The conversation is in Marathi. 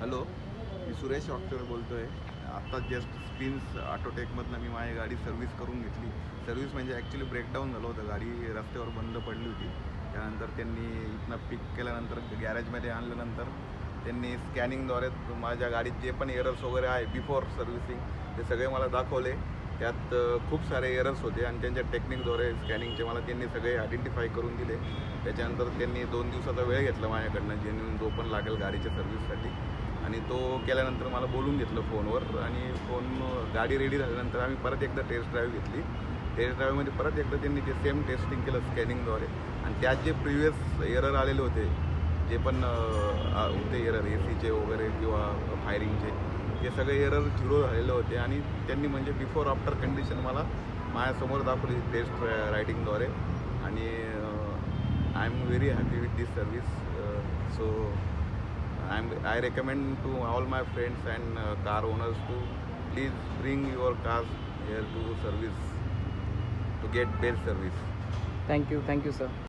हॅलो, मी सुरेश ऑक्टर बोलतो आहे. आत्ता जस्ट स्पिन्स ऑटोटेकमधनं मी माझी गाडी सर्व्हिस करून घेतली. सर्व्हिस म्हणजे ॲक्च्युली ब्रेकडाऊन झालं होतं, गाडी रस्त्यावर बंद पडली होती. त्यानंतर त्यांनी इथनं पिक केल्यानंतर गॅरेजमध्ये आणल्यानंतर त्यांनी स्कॅनिंगद्वारे माझ्या गाडीत जे पण एरर्स वगैरे आहे बिफोर सर्व्हिसिंग ते सगळे मला दाखवले. त्यात खूप सारे एरर्स होते आणि त्यांच्या टेक्निकद्वारे स्कॅनिंगचे मला त्यांनी सगळे आयडेंटिफाय करून दिले. त्याच्यानंतर त्यांनी 2 दिवसाचा वेळ घेतला माझ्याकडनं, जेन्युइन जो पण लागेल गाडीच्या सर्व्हिससाठी, आणि तो केल्यानंतर मला बोलून घेतलं फोनवर. आणि गाडी रेडी झाल्यानंतर आम्ही परत एकदा टेस्ट ड्राईव्ह घेतली. टेस्ट ड्राईव्हमध्ये परत एकदा त्यांनी ते सेम टेस्टिंग केलं स्कॅनिंगद्वारे, आणि त्यात जे प्रिव्हियस एरर आलेले होते, जे पण होते एरर एसीचे वगैरे किंवा फायरिंगचे, हे सगळे एरर झिरो झालेले होते. आणि त्यांनी म्हणजे बिफोर आफ्टर कंडिशन मला माझ्यासमोर दाखवली टेस्ट रायटिंगद्वारे. आणि I am very happy with this service. So I recommend to all my friends and car owners to please bring your cars here to service to get best service. Thank you, sir.